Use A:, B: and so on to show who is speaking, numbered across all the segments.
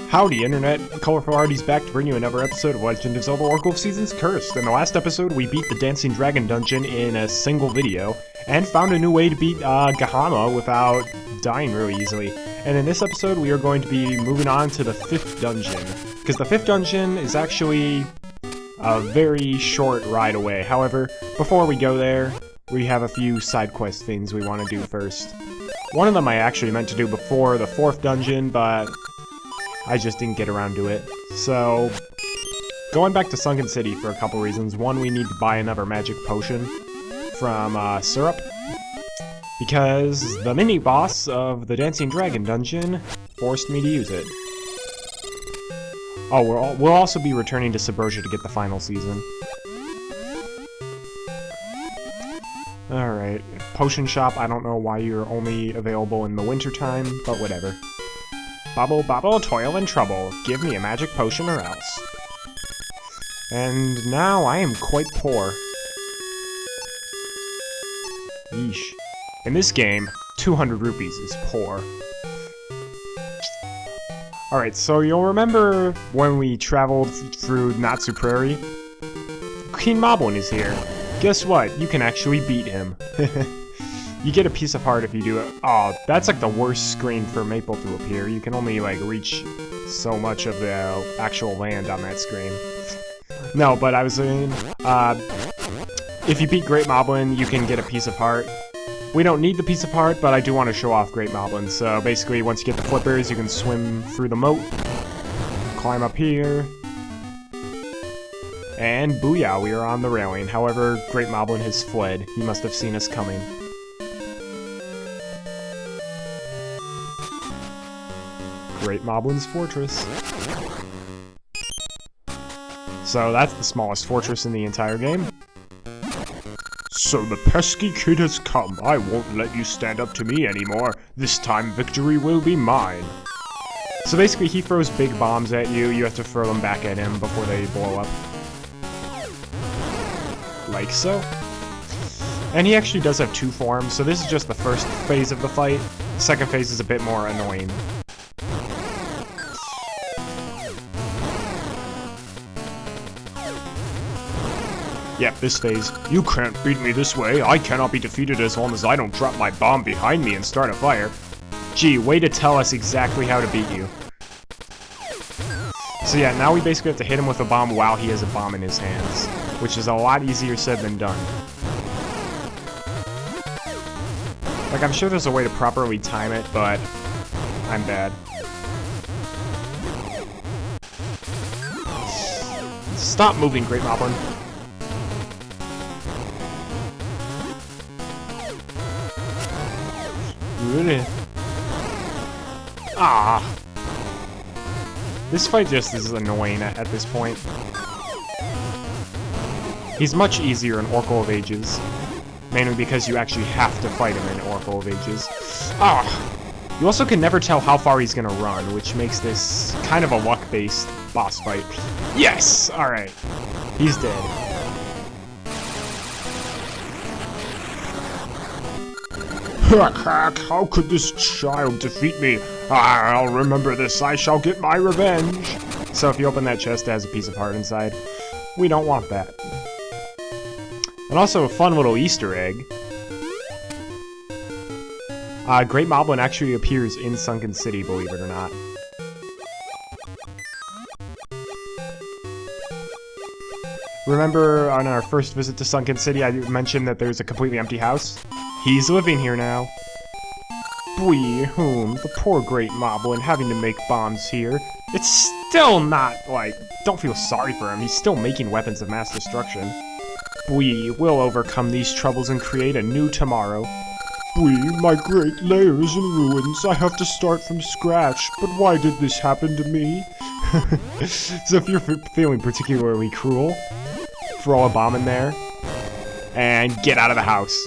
A: Howdy, Internet! Colorful Arty's back to bring you another episode of Legend of Zelda Oracle of Seasons Cursed. In the last episode, we beat the Dancing Dragon dungeon in a single video, and found a new way to beat Gahama without dying really easily. And in this episode, we are going to be moving on to the 5th dungeon, because the 5th dungeon is actually a very short ride away. However, before we go there, we have a few side quest things we want to do first. One of them I actually meant to do before the 4th dungeon, but I just didn't get around to it. So, going back to Sunken City for a couple reasons. One, we need to buy another magic potion from Syrup, because the mini-boss of the Dancing Dragon dungeon forced me to use it. Oh, we'll also be returning to Subrosia to get the final season. Alright, potion shop, I don't know why you're only available in the wintertime, but whatever. Bubble, bubble, toil and trouble. Give me a magic potion or else. And now I am quite poor. Yeesh. In this game, 200 rupees is poor. Alright, so you'll remember when we traveled through Natsu Prairie? King Moblin is here. Guess what? You can actually beat him. You get a piece of heart if you do it. Oh, that's like the worst screen for Maple to appear. You can only like reach so much of the actual land on that screen. No, but I was saying, if you beat Great Moblin, you can get a piece of heart. We don't need the piece of heart, but I do want to show off Great Moblin. So basically, once you get the flippers, you can swim through the moat, climb up here, and booyah, we are on the railing. However, Great Moblin has fled. He must have seen us coming. Great Moblin's Fortress. So that's the smallest fortress in the entire game. So the pesky kid has come. I won't let you stand up to me anymore. This time victory will be mine. So basically he throws big bombs at you. You have to throw them back at him before they blow up. Like so. And he actually does have 2 forms, so this is just the first phase of the fight. The second phase is a bit more annoying. Yep, this phase. You can't beat me this way. I cannot be defeated as long as I don't drop my bomb behind me and start a fire. Gee, way to tell us exactly how to beat you. So yeah, now we basically have to hit him with a bomb while he has a bomb in his hands, which is a lot easier said than done. Like, I'm sure there's a way to properly time it, but I'm bad. Stop moving, Great Moblin. Really? Ah! This fight just is annoying at this point. He's much easier in Oracle of Ages. Mainly because you actually have to fight him in Oracle of Ages. Ah! You also can never tell how far he's gonna run, which makes this kind of a luck-based boss fight. Yes! Alright. He's dead. How could this child defeat me? I'll remember this. I shall get my revenge. So if you open that chest, it has a piece of heart inside. We don't want that. And also a fun little Easter egg. Great Moblin actually appears in Sunken City, believe it or not. Remember on our first visit to Sunken City, I mentioned that there's a completely empty house? He's living here now. Boy, the poor Great Moblin having to make bombs here. It's still not, like, don't feel sorry for him. He's still making weapons of mass destruction. We will overcome these troubles and create a new tomorrow. My great lair is in ruins. I have to start from scratch. But why did this happen to me? So if you're feeling particularly cruel, throw a bomb in there and get out of the house.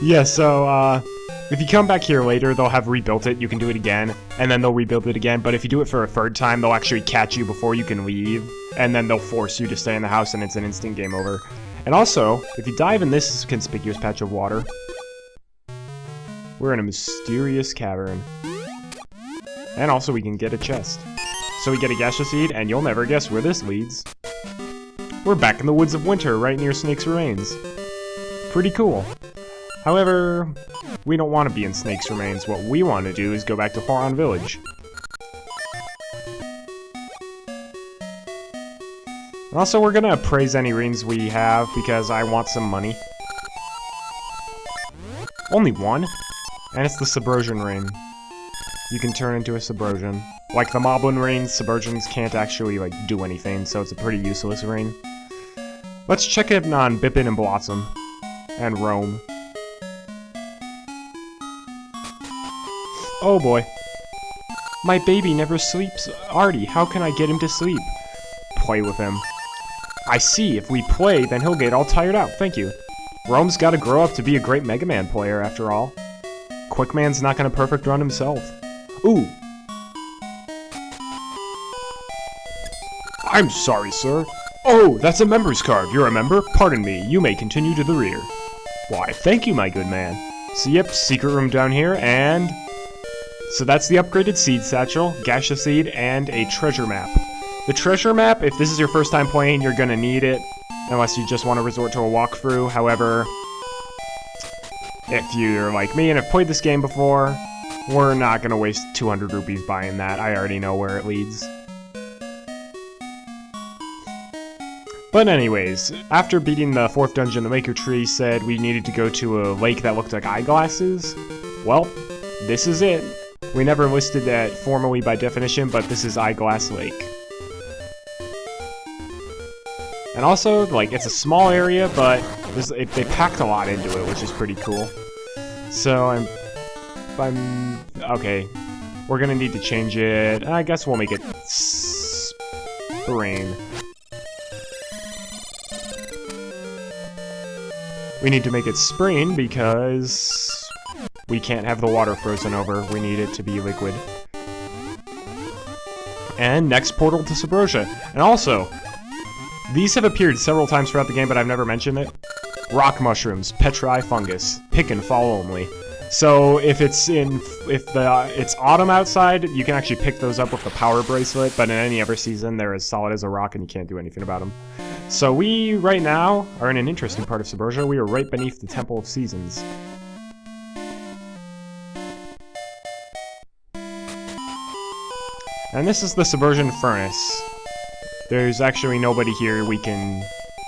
A: Yeah, so, if you come back here later, they'll have rebuilt it, you can do it again, and then they'll rebuild it again, but if you do it for a 3rd time, they'll actually catch you before you can leave, and then they'll force you to stay in the house, and it's an instant game over. And also, if you dive in this conspicuous patch of water, We're in a mysterious cavern. And also we can get a chest. So we get a gaseous seed, and you'll never guess where this leads. We're back in the woods of winter, right near Snake's Remains. Pretty cool. However, we don't want to be in Snake's Remains. What we want to do is go back to Horon Village. Also, we're gonna appraise any rings we have, because I want some money. Only one? And it's the Subversion ring. You can turn into a Subversion. Like the Moblin ring, Subversions can't actually, like, do anything, so it's a pretty useless ring. Let's check in on Bippin and Blossom. And Rome. Oh boy. My baby never sleeps. Arty, how can I get him to sleep? Play with him. I see, if we play, then he'll get all tired out, thank you. Rome's gotta grow up to be a great Mega Man player, after all. Quickman's not gonna perfect run himself. Ooh! I'm sorry, sir. Oh, that's a member's card. You're a member? Pardon me, you may continue to the rear. Why, thank you, my good man. So yep, secret room down here, and... So that's the upgraded seed satchel, gaseous seed, and a treasure map. The treasure map, if this is your first time playing, you're gonna need it, unless you just want to resort to a walkthrough. However, if you're like me and have played this game before, we're not gonna waste 200 rupees buying that. I already know where it leads. But anyways, after beating the 4th dungeon, the Maker Tree said we needed to go to a lake that looked like eyeglasses. Well, this is it. We never listed that formally by definition, but this is Eyeglass Lake. And also, like, it's a small area, but they packed a lot into it, which is pretty cool. So, okay. We're gonna need to change it. I guess we'll make it spring. We need to make it spring because we can't have the water frozen over. We need it to be liquid. And next portal to Subrosia. And also, these have appeared several times throughout the game, but I've never mentioned it. Rock mushrooms, petri fungus, pick and fall only. So if it's autumn outside, you can actually pick those up with the power bracelet, but in any other season, they're as solid as a rock and you can't do anything about them. So we, right now, are in an interesting part of Subrosia. We are right beneath the Temple of Seasons. And this is the Subversion Furnace. There's actually nobody here we can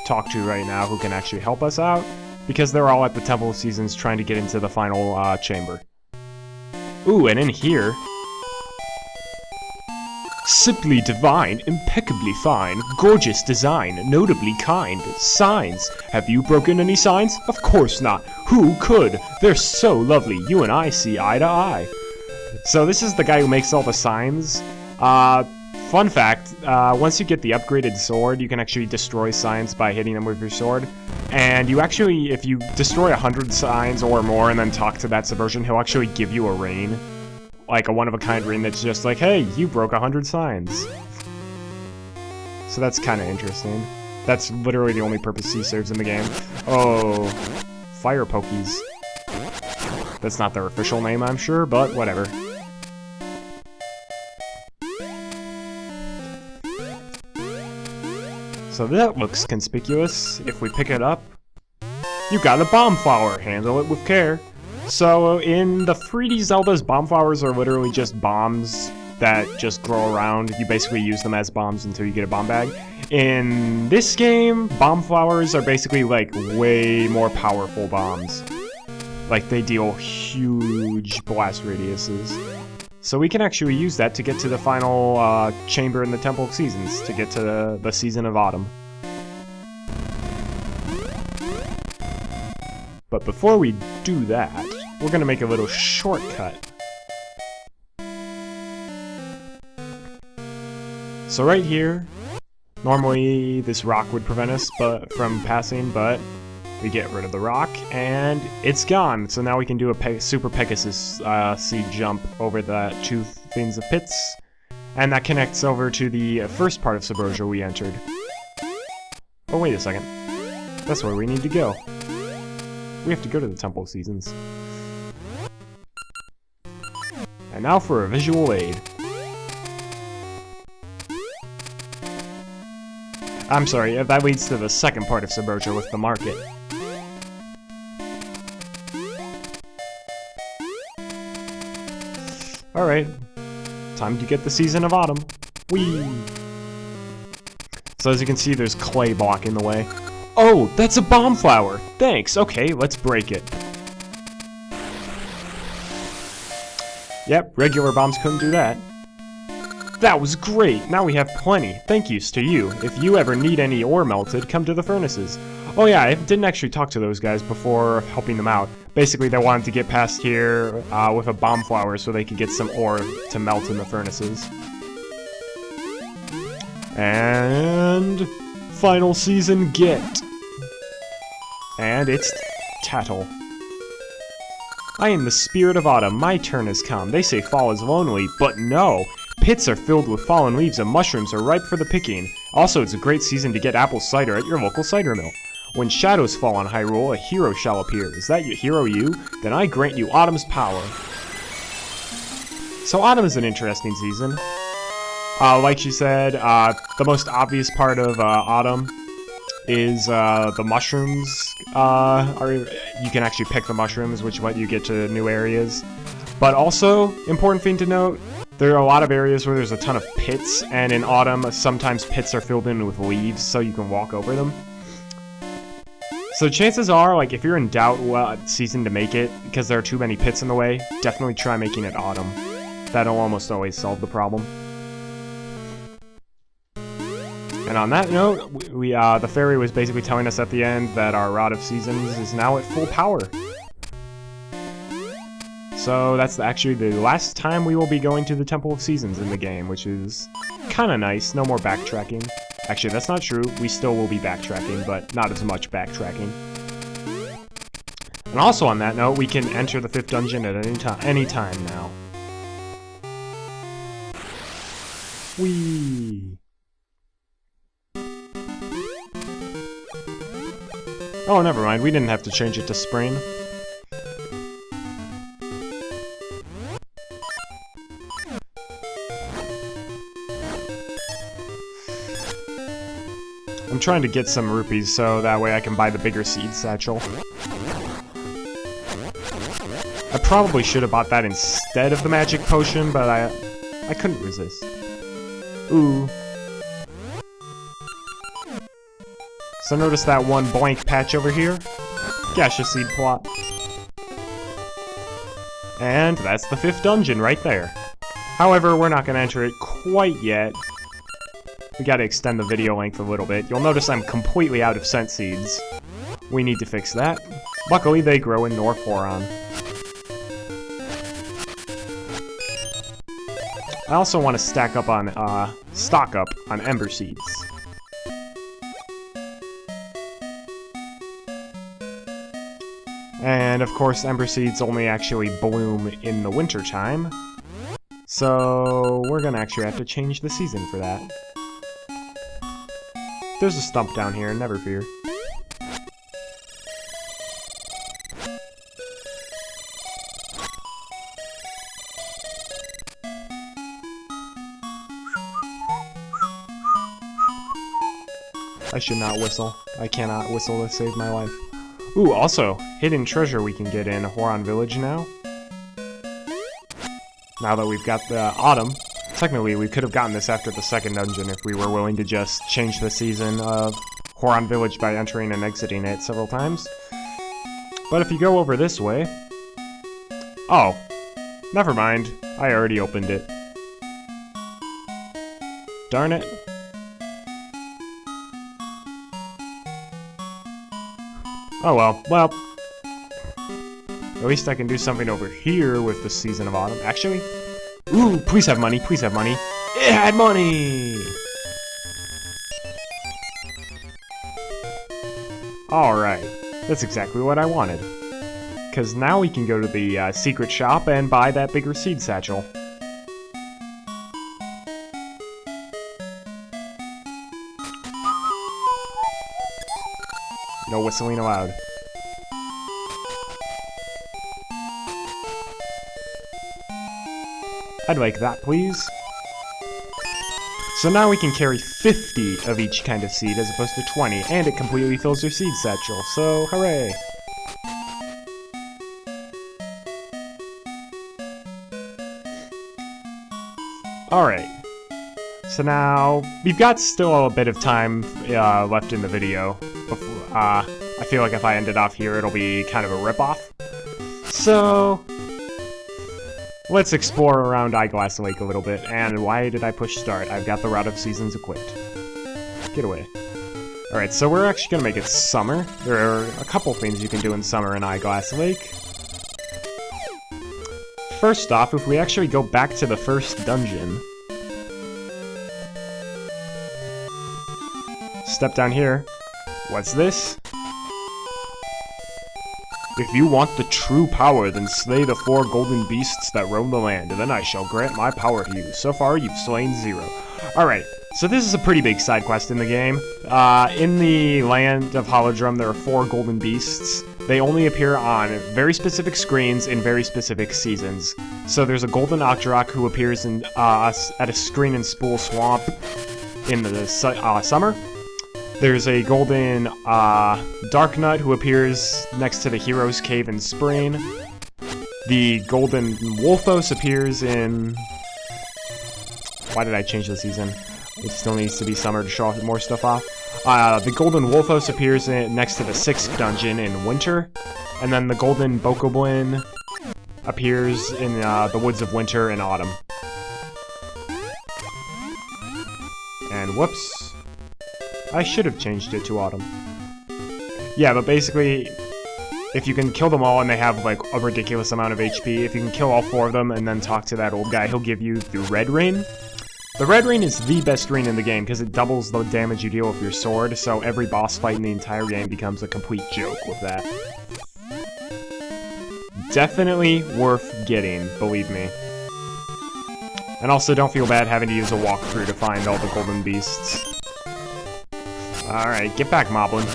A: talk to right now who can actually help us out, because they're all at the Temple of Seasons trying to get into the final chamber. Ooh, and in here... Simply divine, impeccably fine, gorgeous design, notably kind, signs. Have you broken any signs? Of course not. Who could? They're so lovely, you and I see eye to eye. So this is the guy who makes all the signs. Fun fact, once you get the upgraded sword, you can actually destroy signs by hitting them with your sword. And you actually, if you destroy 100 signs or more and then talk to that Subversion, he'll actually give you a ring. Like a one-of-a-kind ring that's just like, hey, you broke 100 signs. So that's kind of interesting. That's literally the only purpose he serves in the game. Oh, fire pokies. That's not their official name, I'm sure, but whatever. So that looks conspicuous. If we pick it up, you got a bomb flower. Handle it with care. So in the 3D Zeldas, bomb flowers are literally just bombs that just grow around. You basically use them as bombs until you get a bomb bag. In this game, bomb flowers are basically like way more powerful bombs. Like they deal huge blast radiuses. So we can actually use that to get to the final chamber in the Temple of Seasons, to get to the Season of Autumn. But before we do that, we're gonna make a little shortcut. So right here, normally this rock would prevent us from passing, but we get rid of the rock, and it's gone. So now we can do a Super Pegasus seed jump over the 2 things of pits, and that connects over to the first part of Subrosia we entered. Oh, wait a second. That's where we need to go. We have to go to the Temple of Seasons. And now for a visual aid. I'm sorry, that leads to the second part of Submerger with the market. Alright, time to get the Season of Autumn. Whee! So as you can see, there's clay blocking the way. Oh, that's a bomb flower! Thanks, okay, let's break it. Yep, regular bombs couldn't do that. That was great! Now we have plenty. Thank yous to you. If you ever need any ore melted, come to the furnaces. Oh yeah, I didn't actually talk to those guys before helping them out. Basically, they wanted to get past here with a bomb flower so they could get some ore to melt in the furnaces. And final season get. And it's Tattle. I am the spirit of autumn. My turn has come. They say fall is lonely, but no! Pits are filled with fallen leaves and mushrooms are ripe for the picking. Also, it's a great season to get apple cider at your local cider mill. When shadows fall on Hyrule, a hero shall appear. Is that your hero you? Then I grant you autumn's power. So autumn is an interesting season. Like she said, the most obvious part of autumn is the mushrooms. You can actually pick the mushrooms, which let you get to new areas. But also, important thing to note, there are a lot of areas where there's a ton of pits, and in autumn, sometimes pits are filled in with leaves, so you can walk over them. So chances are, like, if you're in doubt what season to make it, because there are too many pits in the way, definitely try making it autumn. That'll almost always solve the problem. And on that note, the fairy was basically telling us at the end that our Rod of Seasons is now at full power. So that's actually the last time we will be going to the Temple of Seasons in the game, which is kind of nice. No more backtracking. Actually, that's not true. We still will be backtracking, but not as much backtracking. And also on that note, we can enter the 5th dungeon at any time now. Whee! Oh, never mind. We didn't have to change it to spring. I'm trying to get some rupees so that way I can buy the bigger seed satchel. I probably should have bought that instead of the magic potion, but I couldn't resist. Ooh. So notice that one blank patch over here? Gaseous seed plot. And that's the 5th dungeon right there. However, we're not going to enter it quite yet. We gotta extend the video length a little bit. You'll notice I'm completely out of scent seeds. We need to fix that. Luckily, they grow in North Horon. I also want to stock up on Ember Seeds. And of course, Ember Seeds only actually bloom in the winter time. So we're gonna actually have to change the season for that. There's a stump down here, never fear. I should not whistle. I cannot whistle to save my life. Ooh, also, hidden treasure we can get in Horon Village now. Now that we've got the autumn. Technically, we could have gotten this after the 2nd dungeon if we were willing to just change the season of Horon Village by entering and exiting it several times. But if you go over this way... Oh, never mind. I already opened it. Darn it. Oh well. Well, at least I can do something over here with the Season of Autumn. Actually... Ooh, please have money, please have money. It had money! Alright, that's exactly what I wanted. Because now we can go to the secret shop and buy that bigger seed satchel. No whistling allowed. I'd like that, please. So now we can carry 50 of each kind of seed as opposed to 20, and it completely fills your seed satchel, so hooray! Alright, so now we've got still a bit of time left in the video. Before, I feel like if I end it off here, it'll be kind of a ripoff. So let's explore around Eyeglass Lake a little bit. And why did I push start? I've got the Route of Seasons equipped. Get away. Alright, so we're actually going to make it summer. There are a couple things you can do in summer in Eyeglass Lake. First off, if we actually go back to the first dungeon, step down here. What's this? If you want the true power, then slay the 4 golden beasts that roam the land, and then I shall grant my power to you. So far, you've slain 0. Alright, so this is a pretty big side quest in the game. In the land of Holodrum, there are 4 golden beasts. They only appear on very specific screens in very specific seasons. So there's a golden Octorok who appears in, at a screen in Spool Swamp in the summer. There's a golden Darknut who appears next to the Hero's Cave in spring. The golden Wolfos appears in... Why did I change the season? It still needs to be summer to show more stuff off. The golden Wolfos appears next to the 6th dungeon in winter. And then the golden Bokoblin appears in the Woods of Winter in autumn. And whoops. I should have changed it to autumn. Yeah, but basically, if you can kill them all and they have, like, a ridiculous amount of HP, if you can kill all 4 of them and then talk to that old guy, he'll give you the Red Rain. The Red Rain is the best rain in the game because it doubles the damage you deal with your sword, so every boss fight in the entire game becomes a complete joke with that. Definitely worth getting, believe me. And also, don't feel bad having to use a walkthrough to find all the golden beasts. Alright, get back, Moblin.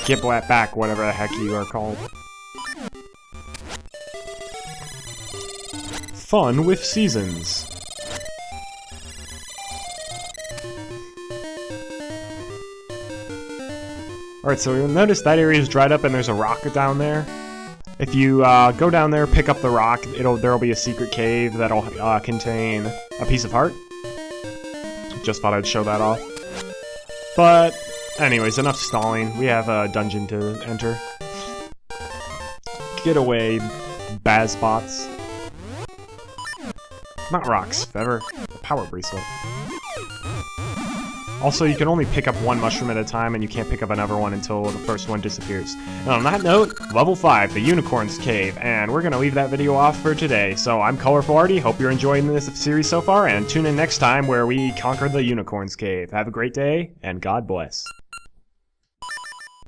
A: Get back, whatever the heck you are called. Fun with seasons. Alright, so you'll notice that area is dried up and there's a rock down there. If you go down there, pick up the rock, there'll be a secret cave that'll contain a piece of heart. Just thought I'd show that off. But, anyways, enough stalling. We have a dungeon to enter. Get away, Bazbots. Not rocks, Feather. Power bracelet. Also, you can only pick up 1 mushroom at a time, and you can't pick up another one until the first one disappears. And on that note, level 5, the Unicorn's Cave, and we're gonna leave that video off for today. So I'm Colorful Arty, hope you're enjoying this series so far, and tune in next time where we conquer the Unicorn's Cave. Have a great day, and God bless.